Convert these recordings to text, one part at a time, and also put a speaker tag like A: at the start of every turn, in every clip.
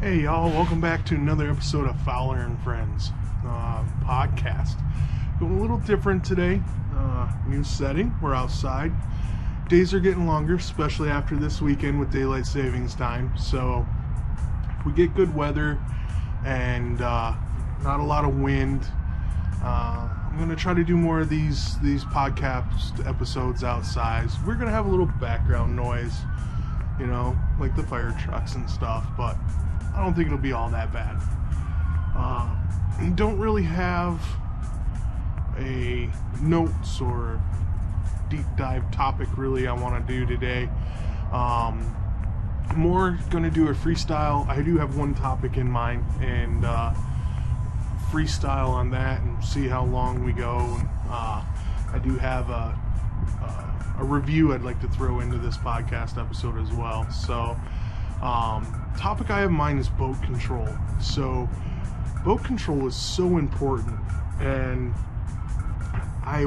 A: Hey y'all, welcome back to another episode of Fowler and Friends podcast. Going a little different today. New setting, we're outside. Days are getting longer, especially after this weekend with daylight savings time. So if we get good weather and not a lot of wind, I'm going to try to do more of these podcast episodes outside. We're going to have a little background noise, you know, like the fire trucks and stuff, but I don't think it'll be all that bad. Don't really have a notes or deep dive topic really I want to do today. More gonna do a freestyle. I do have one topic in mind and freestyle on that and see how long we go. I do have a review I'd like to throw into this podcast episode as well. So topic I have in mind is boat control. So boat control is so important, and I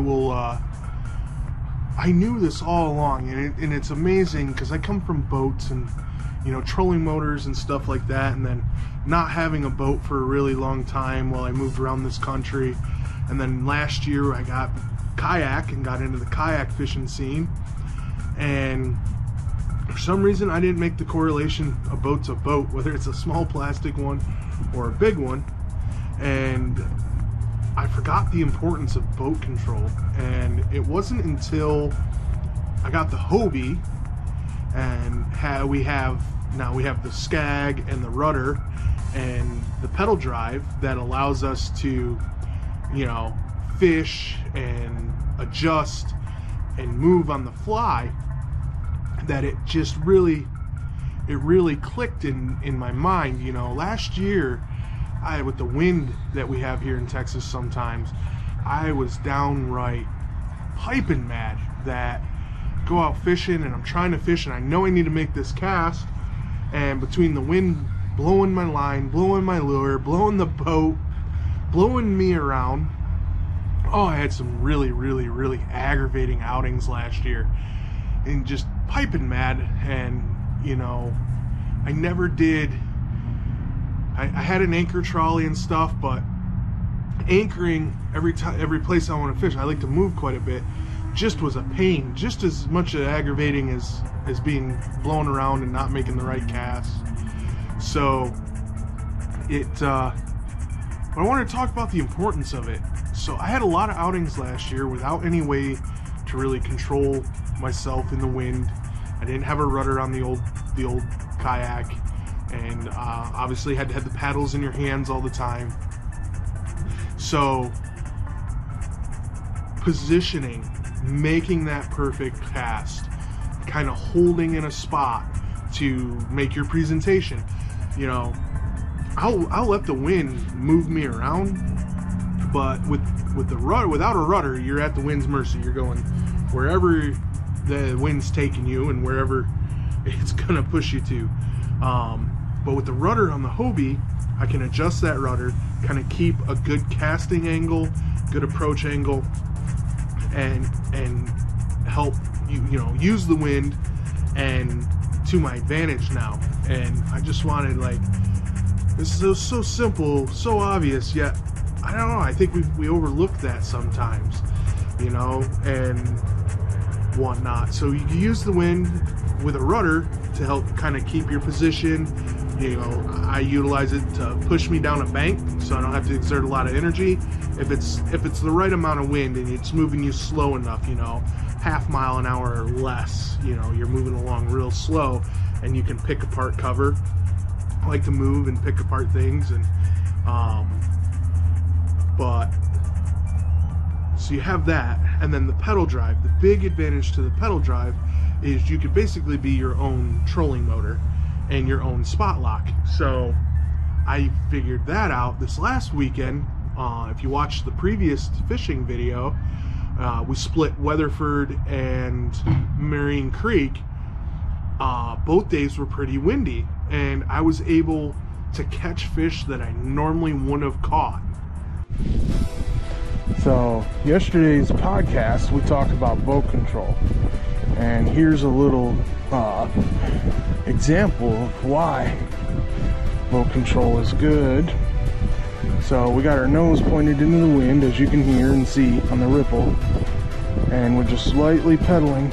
A: knew this all along, and it's amazing because I come from boats and, you know, trolling motors and stuff like that, and then not having a boat for a really long time while I moved around this country. And then last year I got kayak and got into the kayak fishing scene, and for some reason I didn't make the correlation a boat's a boat, whether it's a small plastic one or a big one, and I forgot the importance of boat control. And it wasn't until I got the Hobie and we have the Skag and the rudder and the pedal drive that allows us to, you know, fish and adjust and move on the fly, that it really clicked in my mind. You know, last year, with the wind that we have here in Texas sometimes, I was downright piping mad that go out fishing and I'm trying to fish and I know I need to make this cast, and between the wind blowing my line, blowing my lure, blowing the boat, blowing me around, I had some really aggravating outings last year and just piping mad. And, you know, I never did. I had an anchor trolley and stuff, but anchoring every place I want to fish, I like to move quite a bit, just was a pain, just as much aggravating as being blown around and not making the right cast. So but I wanted to talk about the importance of it. So I had a lot of outings last year without any way to really control myself in the wind. I didn't have a rudder on the old kayak, and obviously had to have the paddles in your hands all the time. So positioning, making that perfect cast, kind of holding in a spot to make your presentation. You know, I'll let the wind move me around, but with the rudder, without a rudder, you're at the wind's mercy. You're going wherever the wind's taking you and wherever it's gonna push you to. But with the rudder on the Hobie, I can adjust that rudder, kind of keep a good casting angle, good approach angle, and help you know, use the wind and to my advantage now. And I just wanted, like, this is so simple, so obvious, yet I don't know, I think we overlook that sometimes, you know, and whatnot. So you can use the wind with a rudder to help kind of keep your position. You know, I utilize it to push me down a bank so I don't have to exert a lot of energy. If it's the right amount of wind and it's moving you slow enough, you know, half mile an hour or less, you know, you're moving along real slow and you can pick apart cover. I like to move and pick apart things, and but so you have that, and then the pedal drive. The big advantage to the pedal drive is you could basically be your own trolling motor and your own spot lock. So I figured that out this last weekend. If you watched the previous fishing video, we split Weatherford and Marine Creek. Both days were pretty windy, and I was able to catch fish that I normally wouldn't have caught. So yesterday's podcast, we talked about boat control, and here's a little example of why Boat control is good. So we got our nose pointed into the wind, as you can hear and see on the ripple, and we're just slightly pedaling,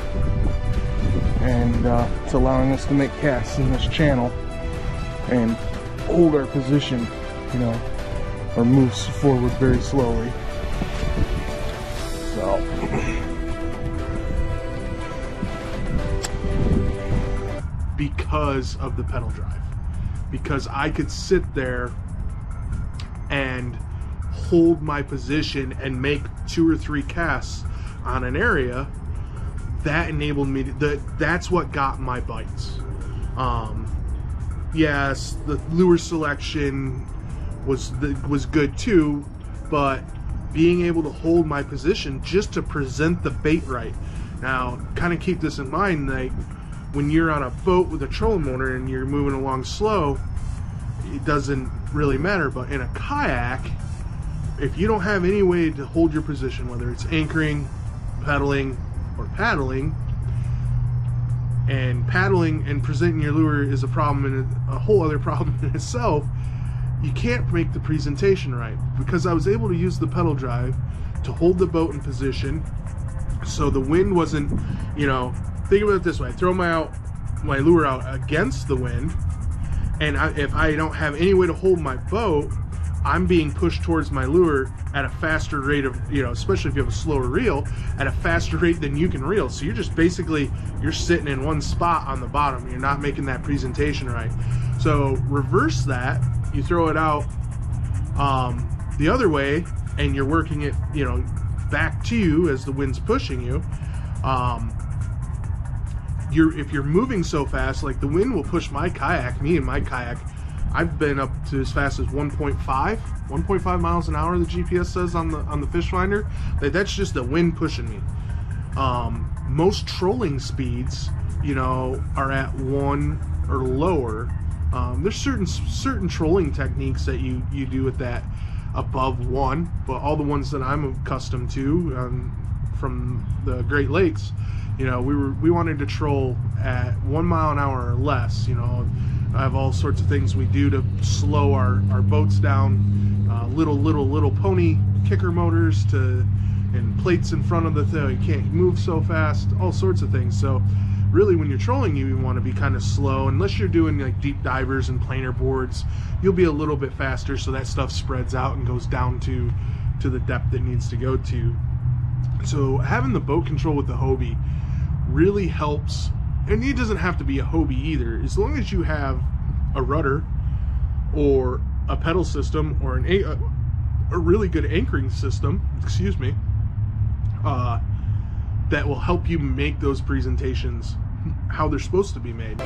A: and it's allowing us to make casts in this channel and hold our position, you know, or move forward very slowly. So because of the pedal drive, because I could sit there and hold my position and make 2 or 3 casts on an area, that enabled me to, that's what got my bites. Yes, the lure selection was good too, but being able to hold my position just to present the bait right. Now, kind of keep this in mind, like when you're on a boat with a trolling motor and you're moving along slow, it doesn't really matter. But in a kayak, if you don't have any way to hold your position, whether it's anchoring, pedaling, or paddling, and paddling and presenting your lure is a problem, and a whole other problem in itself, you can't make the presentation right. Because I was able to use the pedal drive to hold the boat in position, so the wind wasn't, you know, think about it this way: I throw my lure out against the wind, and if I don't have any way to hold my boat, I'm being pushed towards my lure at a faster rate of, you know, especially if you have a slower reel, at a faster rate than you can reel. So you're just basically, you're sitting in one spot on the bottom. You're not making that presentation right. So reverse that, you throw it out the other way, and you're working it, you know, back to you as the wind's pushing you. If you're moving so fast, like the wind will push my kayak, I've been up to as fast as 1.5 miles an hour, the GPS says on the fish finder. That's just the wind pushing me. Most trolling speeds, you know, are at 1 or lower. There's certain trolling techniques that you do with that above 1, but all the ones that I'm accustomed to from the Great Lakes, you know, we wanted to troll at 1 mile an hour or less. You know, I have all sorts of things we do to slow our boats down. Little pony kicker motors and plates in front of the thing. You can't move so fast. All sorts of things. So really, when you're trolling, you want to be kind of slow. Unless you're doing like deep divers and planer boards, you'll be a little bit faster, so that stuff spreads out and goes down to the depth it needs to go to. So having the boat control with the Hobie really helps. And it doesn't have to be a Hobie either. As long as you have a rudder or a pedal system or a really good anchoring system, excuse me, that will help you make those presentations how they're supposed to be made.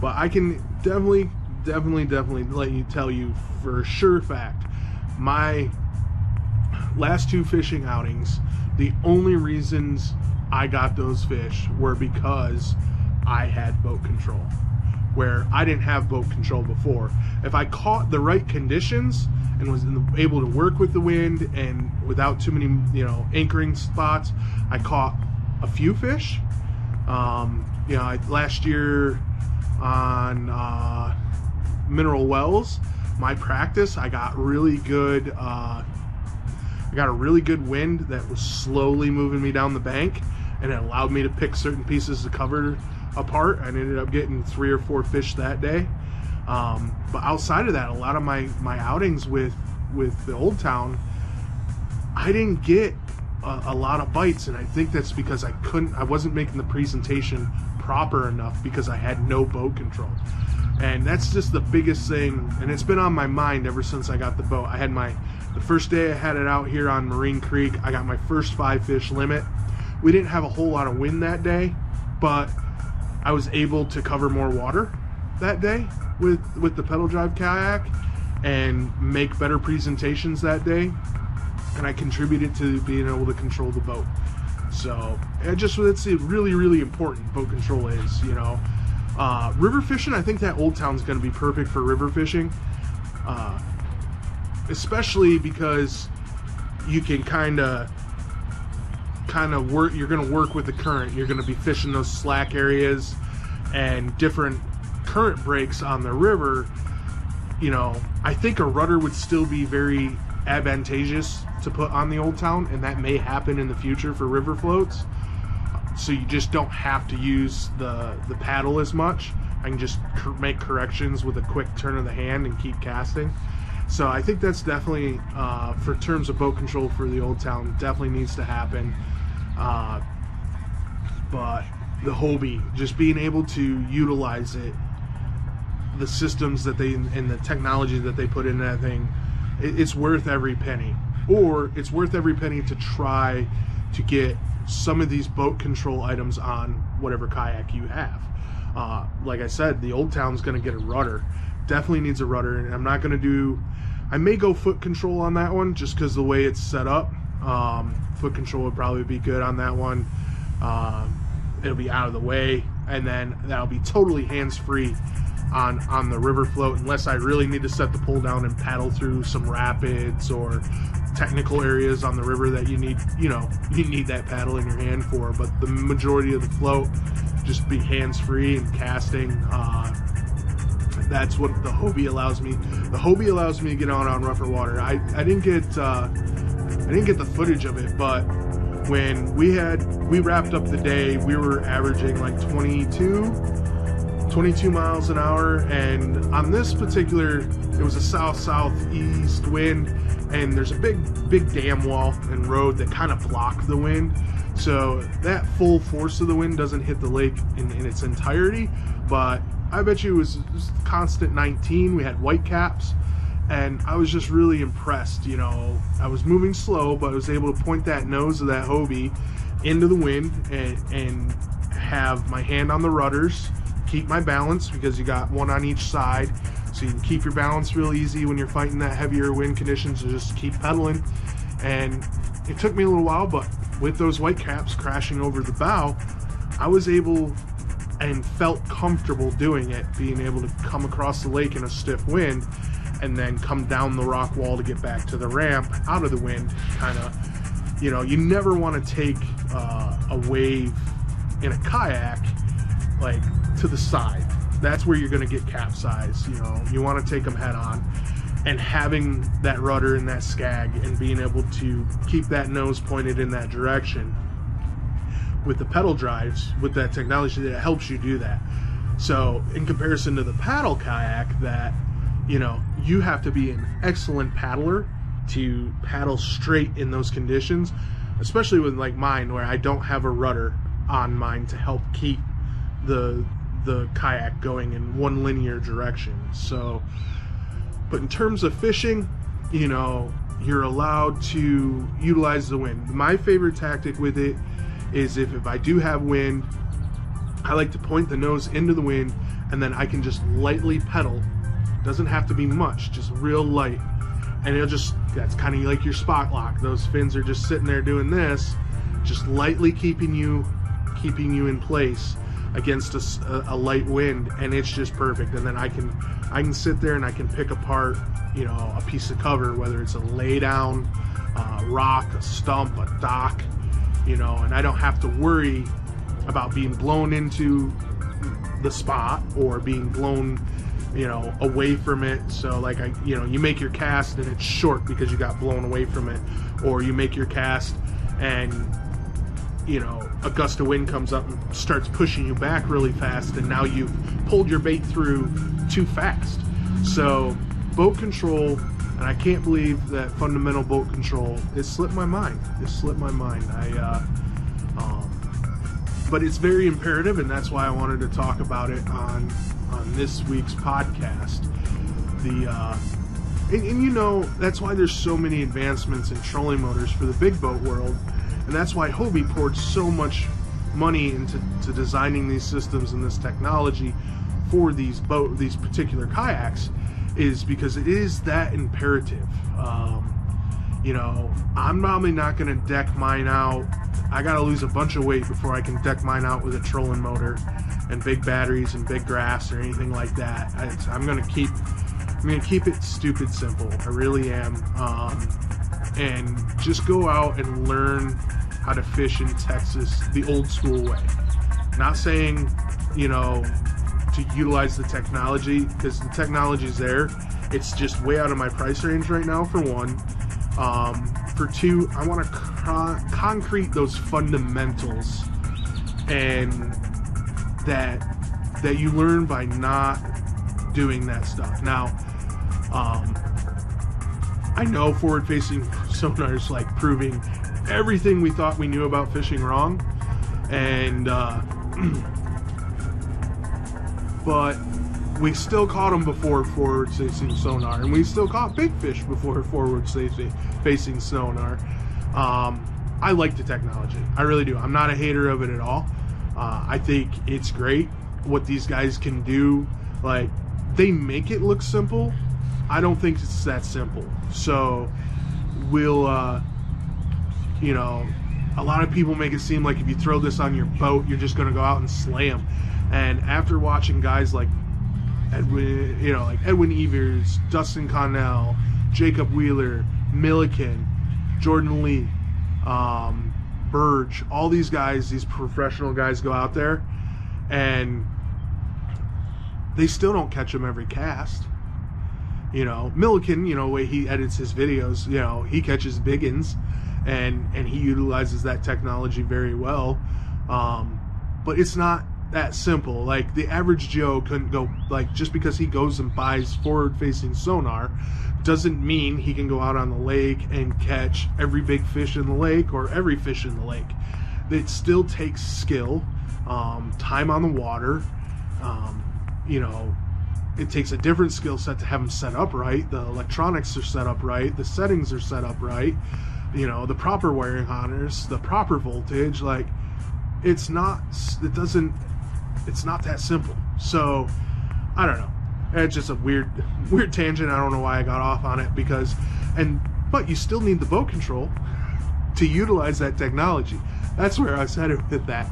A: But I can definitely tell you for a sure fact, my last 2 fishing outings, the only reasons I got those fish were because I had boat control, where I didn't have boat control before. If I caught the right conditions and was able to work with the wind and without too many, you know, anchoring spots, I caught a few fish. You know, last year on Mineral Wells, my practice, I got really good. I got a really good wind that was slowly moving me down the bank, and it allowed me to pick certain pieces of cover apart. I ended up getting 3 or 4 fish that day. But outside of that, a lot of my outings with the Old Town, I didn't get a lot of bites, and I think that's because I wasn't making the presentation proper enough because I had no boat control. And that's just the biggest thing, and it's been on my mind ever since I got the boat. I had the first day I had it out here on Marine Creek, I got my first 5 fish limit. We didn't have a whole lot of wind that day, but I was able to cover more water that day with the pedal drive kayak and make better presentations that day, and I contributed to being able to control the boat. So it's really, really important. Boat control is, you know. River fishing, I think that Old Town's going to be perfect for river fishing, especially because you can kind of work. You're going to work with the current. You're going to be fishing those slack areas and different current breaks on the river. You know, I think a rudder would still be very advantageous to put on the Old Town, and that may happen in the future for river floats. So you just don't have to use the paddle as much. I can just make corrections with a quick turn of the hand and keep casting. So I think that's definitely, for terms of boat control for the Old Town, definitely needs to happen. But the Hobie, just being able to utilize it, the systems that and the technology that they put in that thing, it's worth every penny. Or it's worth every penny to try to get some of these boat control items on whatever kayak you have. Like I said, the Old Town's going to get a rudder. Definitely needs a rudder, and I'm not going to do... I may go foot control on that one just because the way it's set up. Foot control would probably be good on that one. It'll be out of the way, and then that'll be totally hands-free on the river float, unless I really need to set the pole down and paddle through some rapids or technical areas on the river that you need that paddle in your hand for. But the majority of the float, just be hands-free and casting. That's what the Hobie allows me. The Hobie allows me to get on rougher water. I didn't get the footage of it, but when we wrapped up the day, we were averaging like 22 miles an hour, and on this particular, it was a south-southeast wind, and there's a big dam wall and road that kind of block the wind, so that full force of the wind doesn't hit the lake in its entirety. But I bet you it was just constant 19. We had white caps, and I was just really impressed. You know, I was moving slow, but I was able to point that nose of that Hobie into the wind and have my hand on the rudders, keep my balance, because you got one on each side, so you can keep your balance real easy when you're fighting that heavier wind conditions, and just keep pedaling. And it took me a little while, but with those white caps crashing over the bow, I was able and felt comfortable doing it, being able to come across the lake in a stiff wind and then come down the rock wall to get back to the ramp out of the wind. Kind of, you know, you never want to take a wave in a kayak like to the side. That's where you're going to get capsized. You know, you want to take them head on, and having that rudder and that skag and being able to keep that nose pointed in that direction with the pedal drives, with that technology, that helps you do that. So in comparison to the paddle kayak, that, you know, you have to be an excellent paddler to paddle straight in those conditions, especially with like mine, where I don't have a rudder on mine to help keep the kayak going in one linear direction. So, but in terms of fishing, you know, you're allowed to utilize the wind. My favorite tactic with it is if I do have wind, I like to point the nose into the wind, and then I can just lightly pedal. Doesn't have to be much, just real light, and it'll just, that's kind of like your spot lock. Those fins are just sitting there doing this, just lightly keeping you in place against a light wind, and it's just perfect. And then I can sit there and I can pick apart, you know, a piece of cover, whether it's a lay down, rock, a stump, a dock, you know, and I don't have to worry about being blown into the spot or being blown, you know, away from it. So like, you know, you make your cast and it's short because you got blown away from it, or you make your cast and, you know, a gust of wind comes up and starts pushing you back really fast, and now you've pulled your bait through too fast. So boat control And I can't believe that fundamental boat control, it slipped my mind. But it's very imperative, and that's why I wanted to talk about it on this week's podcast. And you know, that's why there's so many advancements in trolling motors for the big boat world, and that's why Hobie poured so much money into designing these systems and this technology for these particular kayaks, is because it is that imperative. You know, I'm probably not going to deck mine out. I got to lose a bunch of weight before I can deck mine out with a trolling motor and big batteries and big grass or anything like that. I'm going to keep it stupid simple. I really am. And just go out and learn how to fish in Texas the old school way. Not saying, you know, to utilize the technology, because the technology's there. It's just way out of my price range right now, for one. For two, I want to concrete those fundamentals, and that you learn by not doing that stuff. Now, I know forward-facing sonar is like proving everything we thought we knew about fishing wrong, and but we still caught them before forward-facing sonar, and we still caught big fish before forward-facing sonar. I like the technology. I really do. I'm not a hater of it at all. I think it's great what these guys can do. Like, they make it look simple. I don't think it's that simple. So we'll, you know, a lot of people make it seem like if you throw this on your boat, you're just going to go out and slay them. And after watching guys like Edwin, you know, like Edwin Evers, Dustin Connell, Jacob Wheeler, Milliken, Jordan Lee, Burge, all these guys, these professional guys, go out there and they still don't catch them every cast. You know, Milliken, you know, the way he edits his videos, you know, he catches biggins, and he utilizes that technology very well. But it's not that simple. Like, the average Joe couldn't go, like, just because he goes and buys forward-facing sonar doesn't mean he can go out on the lake and catch every big fish in the lake or every fish in the lake. It still takes skill, time on the water. You know, it takes a different skill set to have them set up right. The electronics are set up right. The settings are set up right. You know, the proper wiring harness, the proper voltage. Like, it's not that simple. So, I don't know. It's just a weird tangent. I don't know why I got off on it, but you still need the boat control to utilize that technology. That's where I was headed with that.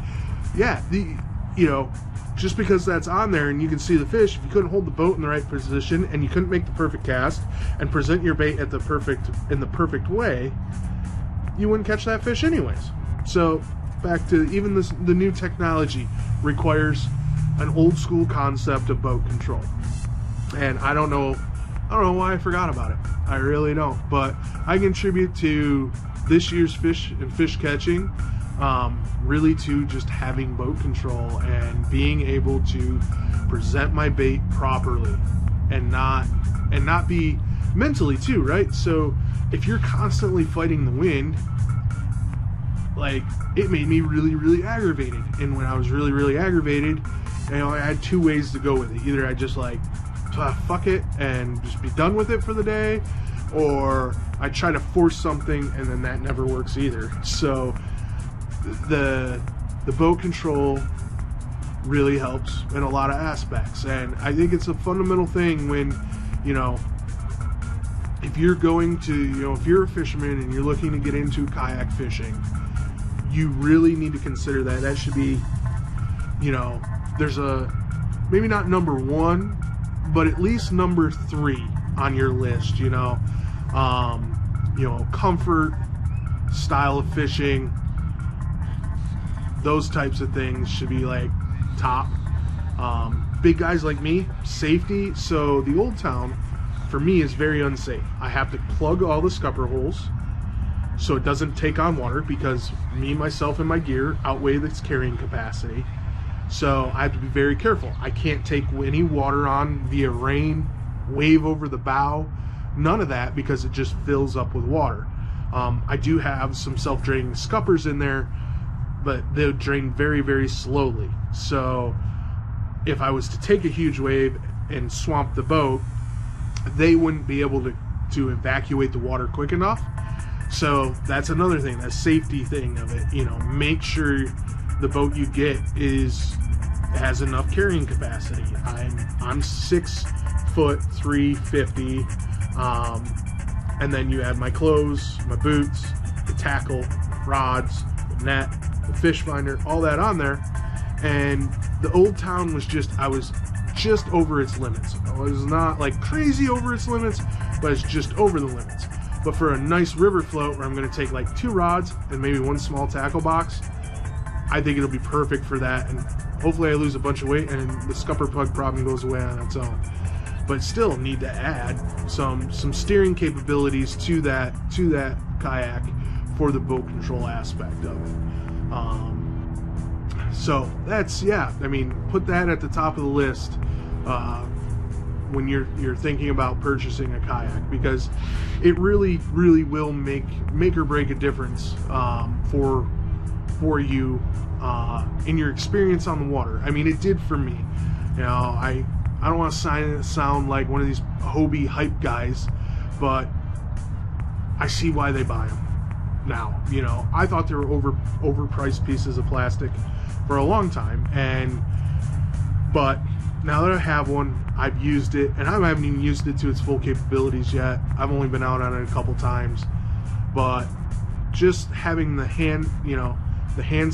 A: Yeah, you know, just because that's on there and you can see the fish, if you couldn't hold the boat in the right position and you couldn't make the perfect cast and present your bait in the perfect way, you wouldn't catch that fish anyways. So back to even the new technology requires an old school concept of boat control, and I don't know why I forgot about it. I really don't, but I contribute to this year's fish catching really to just having boat control and being able to present my bait properly and not be mentally too, right? So if you're constantly fighting the wind, like, it made me really, really aggravated. And when I was really, really aggravated, you know, I had two ways to go with it. Either I just like, fuck it and just be done with it for the day, or I try to force something, and then that never works either. So the boat control really helps in a lot of aspects, and I think it's a fundamental thing when, you know, if you're going to, you know, if you're a fisherman and you're looking to get into kayak fishing, you really need to consider that. That should be, you know, there's maybe not number one, but at least number 3 on your list. You know, comfort, style of fishing, those types of things should be like top. Big guys like me, safety. So the Old Town for me is very unsafe. I have to plug all the scupper holes so it doesn't take on water, because me, myself, and my gear outweigh its carrying capacity. So I have to be very careful. I can't take any water on via rain, wave over the bow, none of that because it just fills up with water. I do have some self-draining scuppers in there, but they'll drain very, very slowly. So if I was to take a huge wave and swamp the boat, they wouldn't be able to evacuate the water quick enough. So that's another thing, that safety thing of it. You know, make sure the boat you get has enough carrying capacity. I'm 6 foot 350, and then you add my clothes, my boots, the tackle, rods, the net, the fish finder, all that on there. And the Old Town was I was just over its limits. I was not like crazy over its limits, but it's just over the limits. But for a nice river float where I'm going to take like 2 rods and maybe 1 small tackle box, I think it'll be perfect for that. And hopefully I lose a bunch of weight and the scupper plug problem goes away on its own. But still need to add some steering capabilities to that kayak for the boat control aspect of it. So that's, yeah, I mean, put that at the top of the list when you're thinking about purchasing a kayak, because it really will make or break a difference for you in your experience on the water. I mean, it did for me. You know, I don't want to sound like one of these Hobie hype guys, but I see why they buy them now. You know, I thought they were overpriced pieces of plastic for a long time, but now that I have one, I've used it, and I haven't even used it to its full capabilities yet. I've only been out on it a couple times, but just having the hand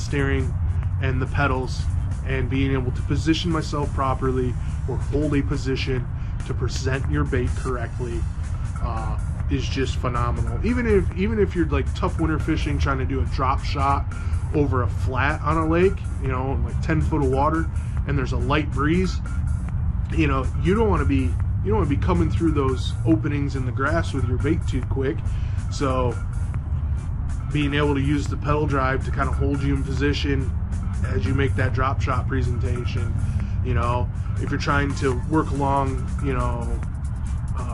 A: steering and the pedals and being able to position myself properly or hold a position to present your bait correctly is just phenomenal. Even if you're like tough winter fishing, trying to do a drop shot over a flat on a lake, you know, like 10 foot of water, and there's a light breeze, you know, you don't want to be coming through those openings in the grass with your bait too quick. So being able to use the pedal drive to kind of hold you in position as you make that drop shot presentation. You know, if you're trying to work along, you know,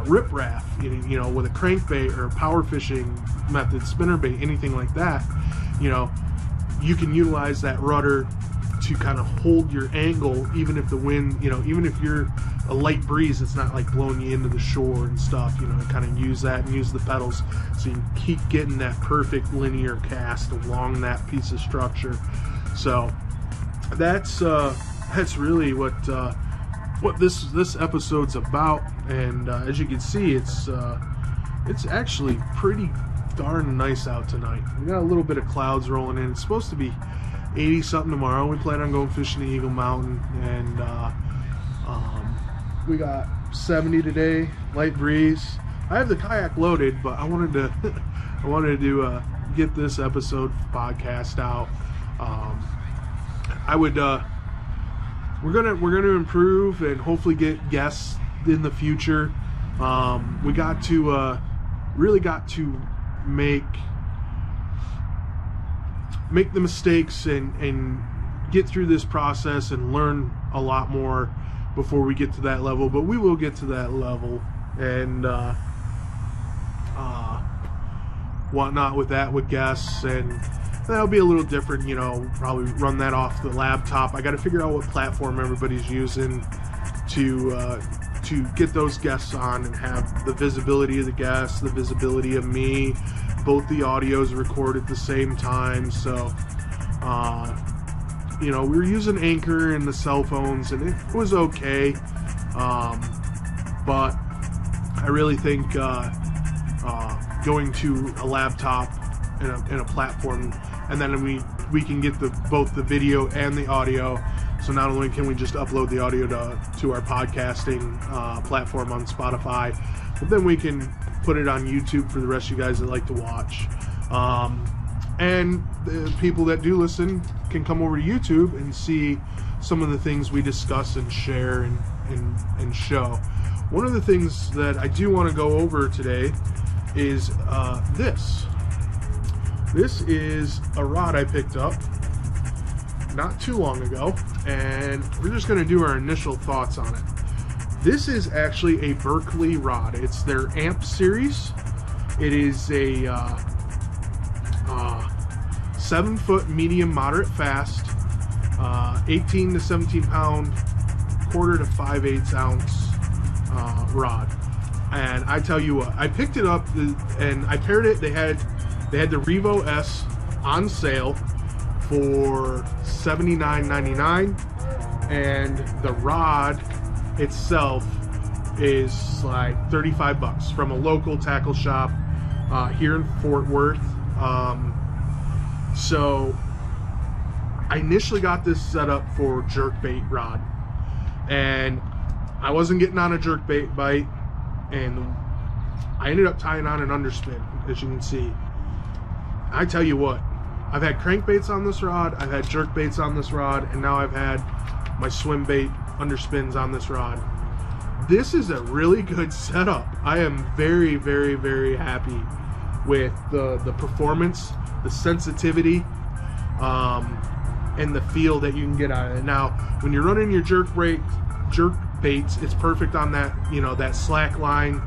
A: riprap, you know, with a crankbait or a power fishing method, spinnerbait, anything like that, you know, you can utilize that rudder to kind of hold your angle, even if the wind, you know, even if you're a light breeze, it's not like blowing you into the shore and stuff, you know, kind of use that and use the pedals so you can keep getting that perfect linear cast along that piece of structure. So that's really what this episode's about. And as you can see, it's actually pretty darn nice out tonight. We got a little bit of clouds rolling in. It's supposed to be 80 something tomorrow. We plan on going fishing the Eagle Mountain, and we got 70 today, light breeze. I have the kayak loaded, but I wanted to get this episode podcast out. We're gonna improve and hopefully get guests in the future. We got to really got to make the mistakes and get through this process and learn a lot more before we get to that level. But we will get to that level and whatnot with guests, and that'll be a little different, you know. Probably run that off the laptop. I got to figure out what platform everybody's using to get those guests on and have the visibility of the guests, the visibility of me. Both the audios record at the same time, so you know, we were using Anchor and the cell phones, and it was okay, but I really think going to a laptop and a platform, and then we can get both the video and the audio. So not only can we just upload the audio to our podcasting platform on Spotify, but then we can put it on YouTube for the rest of you guys that like to watch. And the people that do listen can come over to YouTube and see some of the things we discuss and share and show. One of the things that I do want to go over today is this. This is a rod I picked up not too long ago, and we're just going to do our initial thoughts on it. This is actually a Berkley rod. It's their Amp series. It is a 7-foot medium moderate fast, 18 to 17 pound, quarter to 5/8 ounce rod. And I tell you what, I picked it up and I paired it. They had the Revo S on sale for $79.99, and the rod itself is like $35 from a local tackle shop here in Fort Worth. So I initially got this set up for jerkbait rod, and I wasn't getting on a jerkbait bite, and I ended up tying on an underspin, as you can see. I tell you what, I've had crankbaits on this rod, I've had jerkbaits on this rod, and now I've had my swim bait underspins on this rod. This is a really good setup. I am very, very, very happy with the performance, the sensitivity, and the feel that you can get out of it. Now, when you're running your jerk baits, it's perfect on that, you know, that slack line,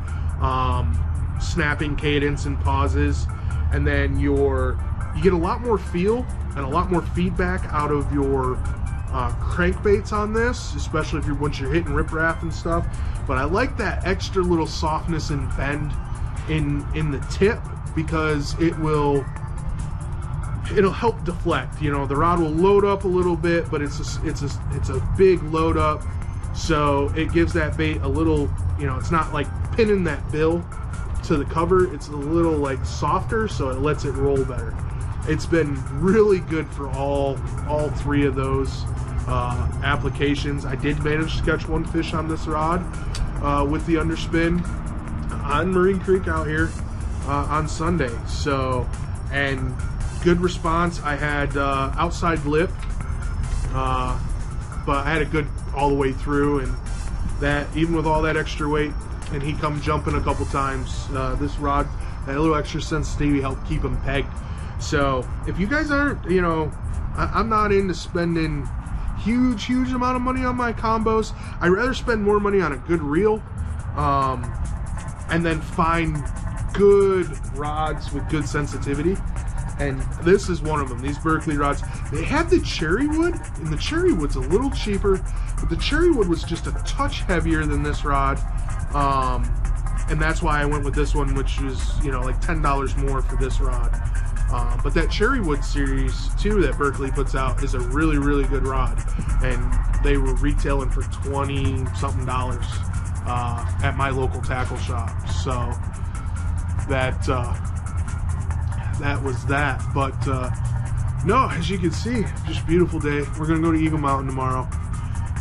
A: snapping cadence and pauses, and then you get a lot more feel and a lot more feedback out of your crankbaits on this, especially if once you're hitting riprap and stuff. But I like that extra little softness and bend in the tip, because it'll help deflect. You know, the rod will load up a little bit, but it's a big load up, so it gives that bait a little, you know, it's not like pinning that bill to the cover. It's a little like softer, so it lets it roll better. It's been really good for all three of those applications. I did manage to catch one fish on this rod with the underspin on Marine Creek out here on Sunday. So, and good response. I had outside lip, but I had a good all the way through, and that even with all that extra weight, and he come jumping a couple times, this rod, that little extra sensitivity helped keep him pegged. So if you guys aren't, you know, I'm not into spending huge amount of money on my combos. I'd rather spend more money on a good reel, and then find good rods with good sensitivity. And this is one of them. These Berkley rods, they had the cherry wood, and the cherry wood's a little cheaper, but the cherry wood was just a touch heavier than this rod, and that's why I went with this one, which was, you know, like $10 more for this rod. But that cherry wood series too that Berkley puts out is a really good rod, and they were retailing for $20-something at my local tackle shop. So that was that. But no, as you can see, just a beautiful day. We're gonna go to Eagle Mountain tomorrow.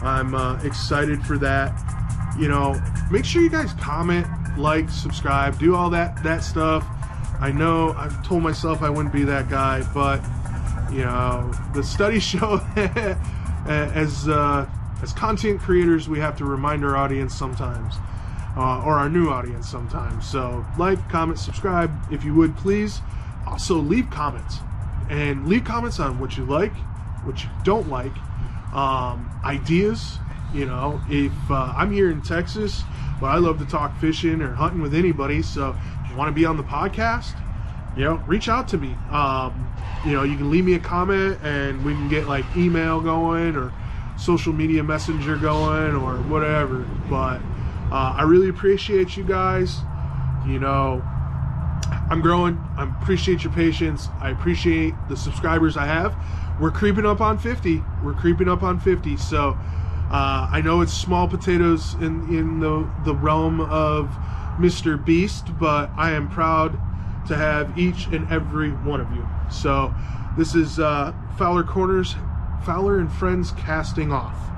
A: I'm excited for that. You know, make sure you guys comment, like, subscribe, do all that stuff. I know I've told myself I wouldn't be that guy, but you know, the studies show that as content creators, we have to remind our audience sometimes, or our new audience sometimes. So like, comment, subscribe if you would, please. Also leave comments, and leave comments on what you like, what you don't like, ideas. You know, if I'm here in Texas, but I love to talk fishing or hunting with anybody, so if you want to be on the podcast, you know, reach out to me. You know, you can leave me a comment and we can get like email going or social media messenger going or whatever. But I really appreciate you guys. You know, I'm growing. I appreciate your patience. I appreciate the subscribers I have. We're creeping up on 50. We're creeping up on 50. So I know it's small potatoes in the realm of Mr. Beast, but I am proud to have each and every one of you. So this is Fowler Corners, Fowler and Friends casting off.